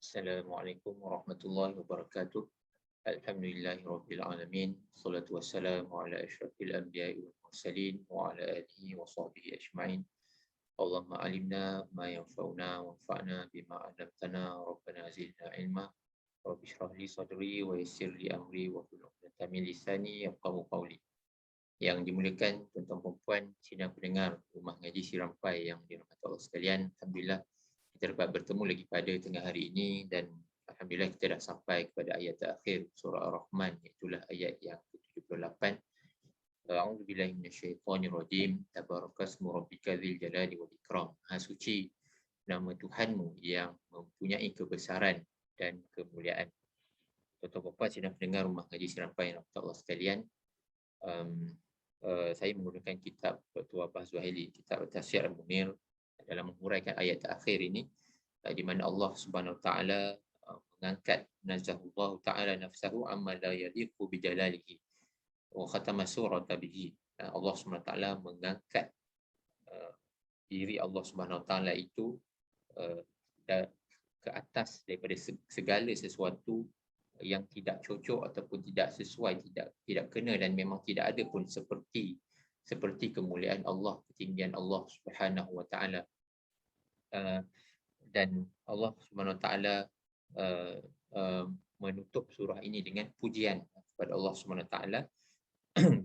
Assalamualaikum warahmatullahi wabarakatuh. Alhamdulillahirabbil alamin. Salatu wassalamu ala asyrafil anbiya'i wal mursalin wa ala alihi wa sahbihi ajma'in. Allahumma alimna ma yanfa'una wanfa'na bima 'allamtana. Rabbana zidna ilma. Rabbi shrah li sadri wa yassir li amri wa hlul 'uqdatam min lisani yafqahu qawli. Yang dimuliakan tuan-tuan dan puan, sidang pendengar Rumah Ngaji Sirampai yang dirahmati Allah sekalian, alhamdulillah kita dapat bertemu lagi pada tengah hari ini, dan alhamdulillah kita dah sampai kepada ayat terakhir surah Ar-Rahman, iaitu ayat yang ke-78. A'udzubillahi minasyaitonirrajim. Tabarakasmu rabbika dzil jalali wal ikram. Suci nama Tuhanmu yang mempunyai kebesaran dan kemuliaan. Tuan-tuan dan puan sidang pendengar Rumah Ngaji Sirampai yang dirahmati Allah sekalian, saya menggunakan kitab Dr. Wahbah Zuhaili, kitab Tafsir Al-Munir, dalam menguraikan ayat terakhir ini, di mana Allah Subhanahu Wa Taala mengangkat nazahullah Taala nafsahu amma la yaliqu bi jalalihi wa khatama surata bihi. Allah Subhanahu Wa Taala mengangkat diri Allah Subhanahu Wa Taala itu ke atas daripada segala sesuatu yang tidak cocok ataupun tidak sesuai, tidak kena, dan memang tidak ada pun seperti kemuliaan Allah, ketinggian Allah Subhanahu Wa Taala. Dan Allah Subhanahu Wa Taala menutup surah ini dengan pujian kepada Allah Subhanahu Wa Taala.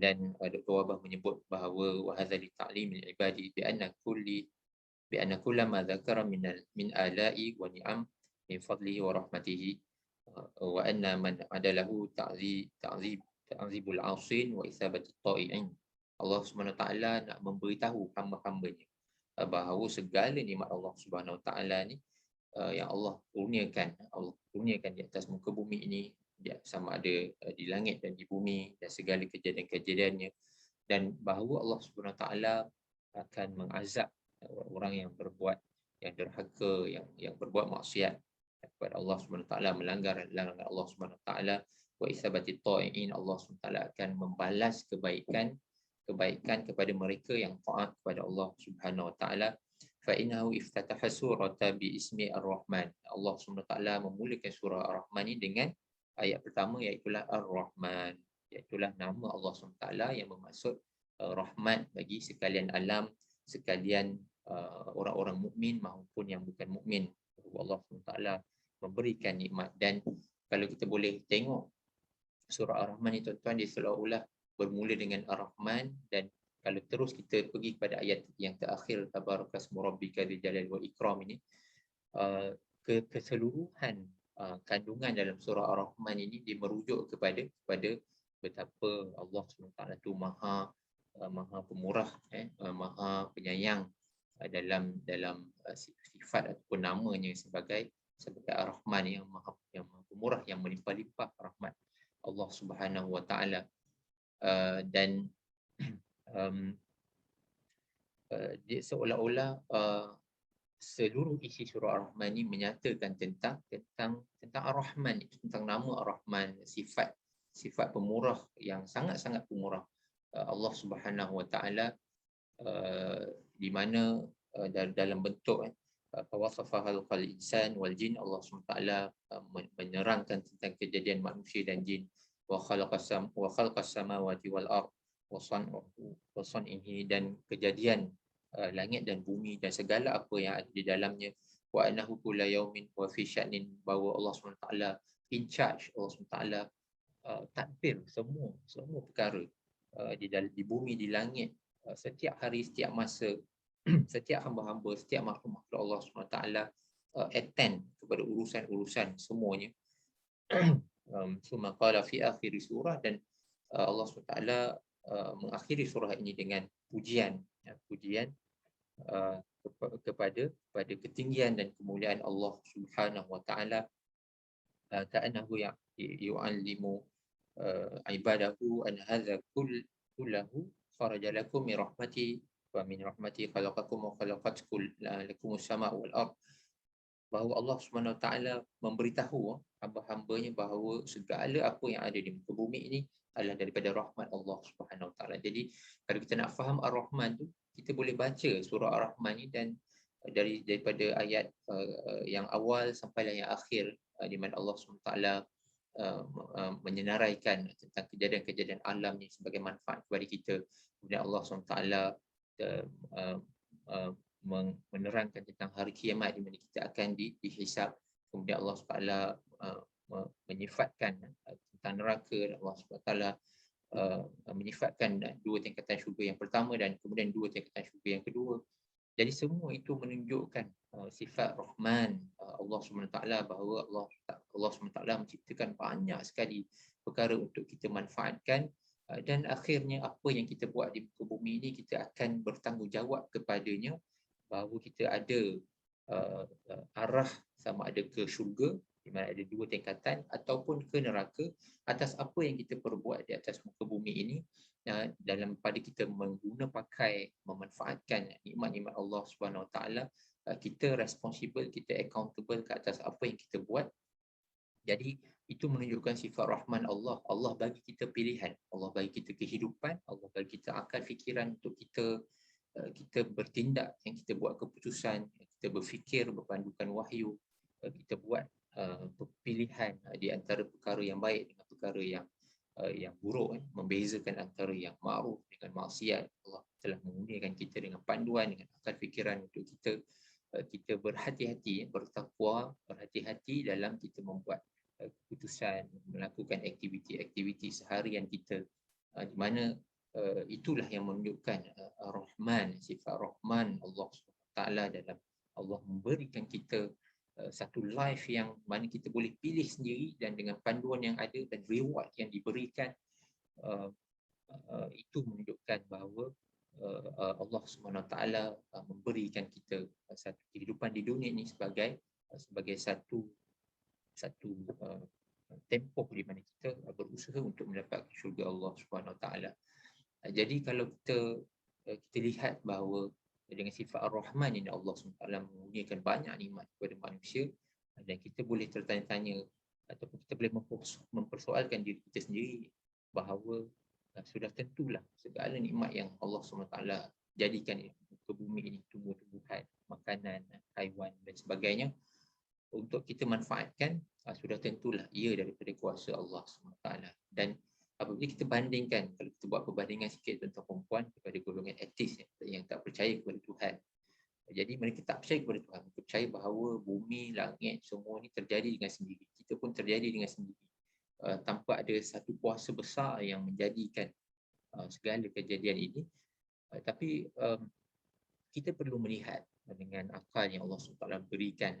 Dan Dr. Wahbah menyebut bahawa wa hadza li ta'limil ibadi bi anna kullama dzakara min ala'i wa ni'am min fadlihi wa rahmatihi wa anna man adalahu ta'zibul 'asin wa isabati ta'i'in. Allah Subhanahu Wa Taala nak memberitahu hamba-hambanya bahawa segala nikmat Allah Subhanahu Wa Taala ni yang Allah kurniakan di atas muka bumi ini, sama ada di langit dan di bumi, dan segala kejadian-kejadiannya, dan bahawa Allah Subhanahu Wa Taala akan mengazab orang yang berbuat, yang derhaka, yang berbuat maksiat kepada Allah Subhanahu Wa Taala, melanggar larangan Allah Subhanahu Wa Taala. Wa isabati ta'iin, Allah Subhanahu Wa Taala akan membalas kebaikan kepada mereka yang taat kepada Allah Subhanahu Wa Taala. Fa innahu iftataha surata bi ismi Ar-Rahman. Allah Subhanahu Wa Taala memulakan surah Ar-Rahman ini dengan ayat pertama, iaitu Ar-Rahman, iaitu nama Allah Subhanahu Wa Taala yang bermaksud rahmat bagi sekalian alam, sekalian orang-orang mukmin maupun yang bukan mukmin. Allah Subhanahu Wa Taala memberikan nikmat. Dan kalau kita boleh tengok surah Ar-Rahman ini, tuan-tuan, dia seolah-olah bermula dengan Ar-Rahman, dan kalau terus kita pergi kepada ayat yang terakhir, tabarakasmu rabbika dzil jalali wal ikram ini, keseluruhan kandungan dalam surah Ar-Rahman ini dia merujuk kepada betapa Allah SWT itu maha pemurah, maha penyayang dalam sifat ataupun namanya sebagai Ar-Rahman, yang maha pemurah, yang melimpah-limpah rahmat Allah Subhanahu Wa Taala. Dan dia seolah-olah seluruh isi surah Ar-Rahman ini menyatakan tentang Ar-Rahman, tentang nama Ar-Rahman, sifat pemurah yang sangat-sangat pemurah Allah Subhanahu Wa Taala, di mana dalam bentuk fawasafahal insan wal jin, Allah Subhanahu Wa Taala menerangkan tentang kejadian manusia dan jin. Wa khalaqas samawati wal ard wa san'ihi, dan kejadian langit dan bumi dan segala apa yang ada di dalamnya. Wa annahu kulla yaumin wa fi sya'nin, bahawa Allah SWT in charge, Allah SWT tadbir semua perkara di bumi, di langit, setiap hari, setiap masa, setiap hamba-hamba, setiap makhluk-makhluk Allah SWT attend kepada urusan-urusan semuanya. Summa qala fi akhir surah, dan Allah SWT mengakhiri surah ini dengan pujian kepada ketinggian dan kemuliaan Allah Subhanahu Wa Taala. Ka'annahu yu'allimu ibadahu an hadza kullahu kharaja lakum min rahmati wa min rahmati khalaqakum wa khalaqat lakum as-samaa wal ard. Bahawa Allah Subhanahu Wa Taala memberitahu hamba-hambanya bahawa segala apa yang ada di muka bumi ini adalah daripada rahmat Allah Subhanahu Wa Taala. Jadi kalau kita nak faham Ar-Rahman tu, kita boleh baca surah Ar-Rahman ni, dan daripada ayat yang awal sampai yang akhir, di mana Allah SWT menyenaraikan tentang kejadian-kejadian alam ni sebagai manfaat kepada kita. Kemudian Allah SWT menerangkan tentang hari kiamat di mana kita akan dihisab. Kemudian Allah SWT menyifatkan tentang neraka, dan Allah SWT menyifatkan dua tingkatan syurga yang pertama dan kemudian dua tingkatan syurga yang kedua. Jadi semua itu menunjukkan sifat Rahman Allah SWT, bahawa Allah SWT menciptakan banyak sekali perkara untuk kita manfaatkan, dan akhirnya apa yang kita buat di muka bumi ini kita akan bertanggungjawab kepadanya, bahawa kita ada arah sama ada ke syurga di mana ada dua tingkatan ataupun ke neraka atas apa yang kita perbuat di atas muka bumi ini, dalam pada kita mengguna pakai memanfaatkan nikmat-nikmat Allah Subhanahu Wa Taala. Kita responsible, kita accountable ke atas apa yang kita buat. Jadi itu menunjukkan sifat Rahman Allah. Allah bagi kita pilihan, Allah bagi kita kehidupan, Allah bagi kita akal fikiran untuk kita bertindak, yang kita buat keputusan, kita berfikir berpandukan wahyu, kita buat pilihan di antara perkara yang baik dengan perkara yang buruk, membezakan antara yang ma'ruf dengan maksiat. Allah telah menggunakan kita dengan panduan, dengan akal fikiran untuk kita berhati-hati, bertakwa, berhati-hati dalam kita membuat keputusan, melakukan aktiviti-aktiviti seharian kita, di mana itulah yang menunjukkan Rahman, sifat Rahman Allah SWT dalam Allah memberikan kita satu life yang mana kita boleh pilih sendiri, dan dengan panduan yang ada dan reward yang diberikan, itu menunjukkan bahawa Allah SWT memberikan kita satu kehidupan di dunia ini sebagai satu tempoh di mana kita berusaha untuk mendapatkan syurga Allah SWT. Jadi kalau kita lihat bahawa dengan sifat Ar-Rahman ini Allah SWT mengurniakan banyak nikmat kepada manusia, dan kita boleh tertanya-tanya ataupun kita boleh mempersoalkan diri kita sendiri bahawa sudah tentulah segala nikmat yang Allah SWT jadikan ke bumi ini, tumbuh-tumbuhan, makanan, haiwan dan sebagainya, untuk kita manfaatkan, sudah tentulah ia daripada kuasa Allah SWT. Dan apabila kita bandingkan, kalau kita buat perbandingan sikit tentang perempuan kepada golongan etis yang tak percaya kepada Tuhan. Jadi mereka tak percaya kepada Tuhan, mereka percaya bahawa bumi, langit, semua ni terjadi dengan sendiri. Kita pun terjadi dengan sendiri, tanpa ada satu kuasa besar yang menjadikan segala kejadian ini. Tapi kita perlu melihat dengan akal yang Allah SWT berikan,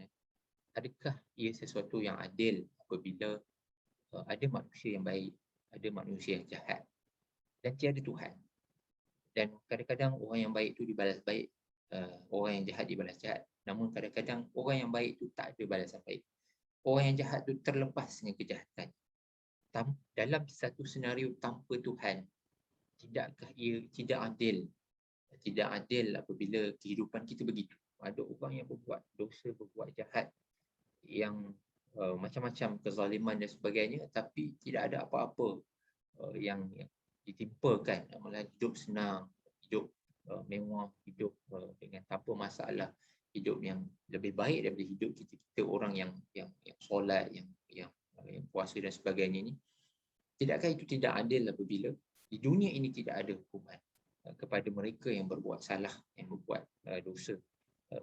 adakah ia sesuatu yang adil apabila ada manusia yang baik, ada manusia yang jahat, dan tiada Tuhan. Dan kadang-kadang orang yang baik itu dibalas baik, orang yang jahat dibalas jahat. Namun kadang-kadang orang yang baik itu tak ada balasan baik. Orang yang jahat itu terlepas dengan kejahatan. Dalam satu senario tanpa Tuhan, tidakkah ia tidak adil? Tidak adil apabila kehidupan kita begitu. Ada orang yang berbuat dosa, berbuat jahat, yang macam-macam kezaliman dan sebagainya, tapi tidak ada apa-apa yang ditimpakan, malah hidup senang, hidup mewah, hidup dengan tanpa masalah, hidup yang lebih baik daripada hidup kita orang yang solat, yang puasa dan sebagainya ni. Tidakkah itu tidak adil apabila di dunia ini tidak ada hukuman kepada mereka yang berbuat salah, yang berbuat dosa?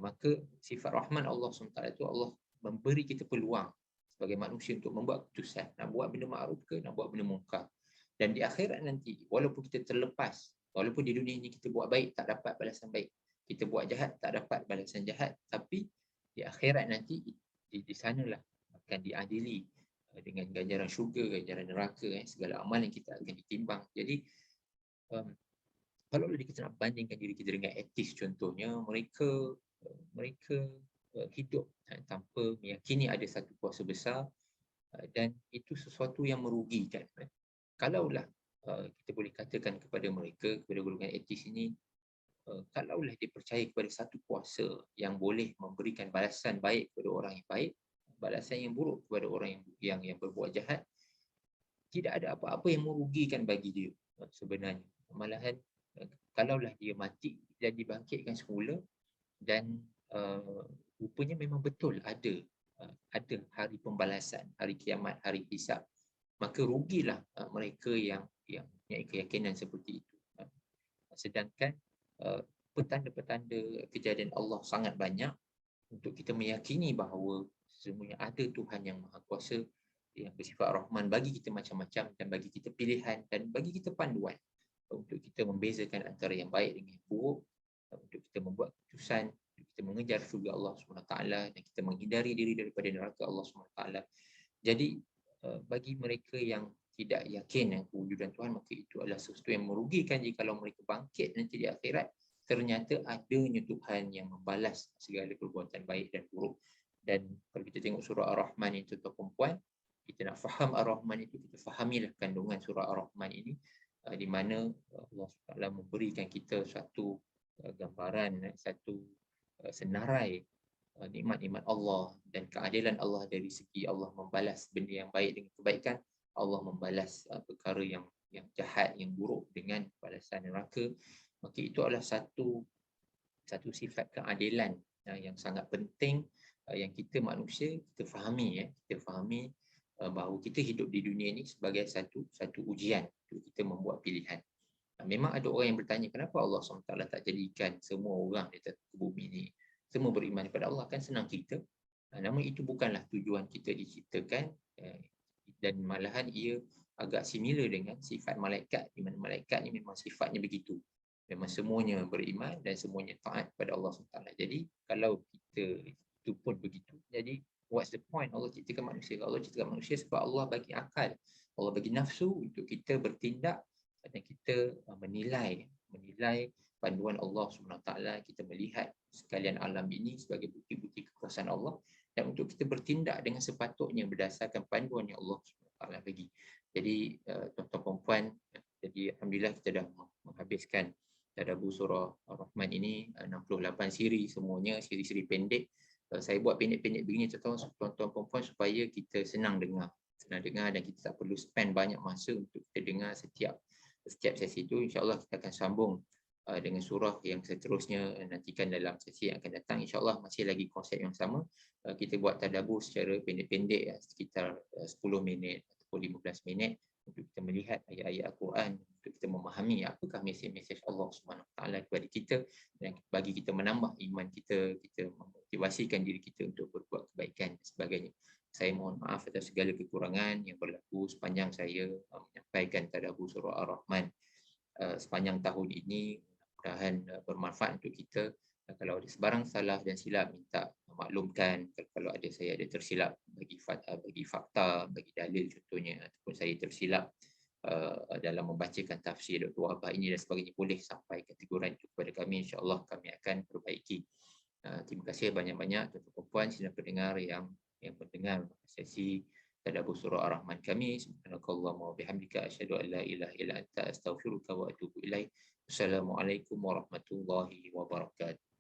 Maka sifat Rahman Allah SWT itu, Allah memberi kita peluang sebagai manusia untuk membuat keputusan, nak buat benda ma'ruf ke, nak buat benda mungkar. Dan di akhirat nanti, walaupun kita terlepas, walaupun di dunia ini kita buat baik tak dapat balasan baik, kita buat jahat tak dapat balasan jahat, tapi di akhirat nanti di sanalah akan diadili dengan ganjaran syurga, ganjaran neraka, segala amal yang kita akan ditimbang. Jadi kalau kita nak bandingkan diri kita dengan etis contohnya, mereka hidup tanpa meyakini ada satu kuasa besar, dan itu sesuatu yang merugikan. Kalaulah kita boleh katakan kepada mereka, kepada golongan etis ini, kalaulah dia percaya kepada satu kuasa yang boleh memberikan balasan baik kepada orang yang baik, balasan yang buruk kepada orang yang berbuat jahat, tidak ada apa-apa yang merugikan bagi dia sebenarnya. Malahan kalaulah dia mati dan dibangkitkan semula, dan rupanya memang betul ada hari pembalasan, hari kiamat, hari hisab. Maka rugilah mereka yang mempunyai keyakinan seperti itu. Sedangkan petanda-petanda kejadian Allah sangat banyak untuk kita meyakini bahawa sesungguhnya ada Tuhan yang Maha Kuasa yang bersifat Rahman, bagi kita macam-macam dan bagi kita pilihan dan bagi kita panduan untuk kita membezakan antara yang baik dengan yang buruk, untuk kita membuat keputusan, untuk kita mengejar syurga Allah SWT dan kita menghindari diri daripada neraka Allah SWT. Jadi bagi mereka yang tidak yakin dengan kewujudan Tuhan, maka itu adalah sesuatu yang merugikan jikalau mereka bangkit nanti di akhirat ternyata adanya Tuhan yang membalas segala perbuatan baik dan buruk. Dan kalau kita tengok surah Ar-Rahman itu, tuan-puan, kita nak faham Ar-Rahman itu, kita fahamilah kandungan surah Ar-Rahman ini, di mana Allah SWT memberikan kita satu gambaran, satu senarai nikmat-nikmat Allah dan keadilan Allah dari segi Allah membalas benda yang baik dengan kebaikan, Allah membalas perkara yang jahat, yang buruk dengan balasan neraka. Maka itu adalah satu sifat keadilan yang sangat penting yang kita manusia kita fahami bahawa kita hidup di dunia ini sebagai satu ujian untuk kita membuat pilihan. Memang ada orang yang bertanya, kenapa Allah SWT tak jadikan semua orang di atas bumi ini semua beriman kepada Allah, kan senang cerita. Namun itu bukanlah tujuan kita diciptakan, dan malahan ia agak similar dengan sifat malaikat, di mana malaikat ni memang sifatnya begitu. Memang semuanya beriman dan semuanya taat kepada Allah SWT. Jadi kalau kita itu pun begitu, jadi what's the point Allah ciptakan manusia? Allah ciptakan manusia sebab Allah bagi akal, Allah bagi nafsu untuk kita bertindak dan kita menilai panduan Allah SWT. Kita melihat sekalian alam ini sebagai bukti-bukti kekuasaan Allah dan untuk kita bertindak dengan sepatutnya berdasarkan panduan yang Allah SWT bagi. Jadi tuan-tuan puan, jadi alhamdulillah kita dah menghabiskan tadabbur surah Ar-Rahman ini 68 siri, semuanya siri-siri pendek. Saya buat pendek-pendek begini tuan-tuan puan supaya kita senang dengar dan kita tak perlu spend banyak masa untuk kita dengar setiap sesi itu. InsyaAllah kita akan sambung dengan surah yang seterusnya, nantikan dalam sesi yang akan datang. InsyaAllah masih lagi konsep yang sama. Kita buat tadabbur secara pendek-pendek, sekitar 10 minit ataupun 15 minit untuk kita melihat ayat-ayat Al-Quran, untuk kita memahami apakah mesej-mesej Allah SWT kepada kita dan bagi kita menambah iman kita, kita memotivasikan diri kita untuk berbuat kebaikan dan sebagainya. Saya mohon maaf atas segala kekurangan yang berlaku sepanjang saya menyampaikan tadabbur surah Ar-Rahman sepanjang tahun ini. Mudah-mudahan bermanfaat untuk kita. Kalau ada sebarang salah dan silap, minta maklumkan. Kalau ada saya ada tersilap bagi fakta, bagi dalil contohnya, ataupun saya tersilap dalam membacakan tafsir Dr. Wahbah ini dan sebagainya, boleh sampai teguran itu kepada kami. InsyaAllah kami akan perbaiki. Terima kasih banyak-banyak tuan-tuan puan sidang pendengar yang mendengar sesi tadabbur surah Ar-Rahman kami. Subhanakallahumma wa bihamdika asyhadu an la ilaha illa anta astaghfiruka wa atubu ilaik. Assalamualaikum warahmatullahi wabarakatuh.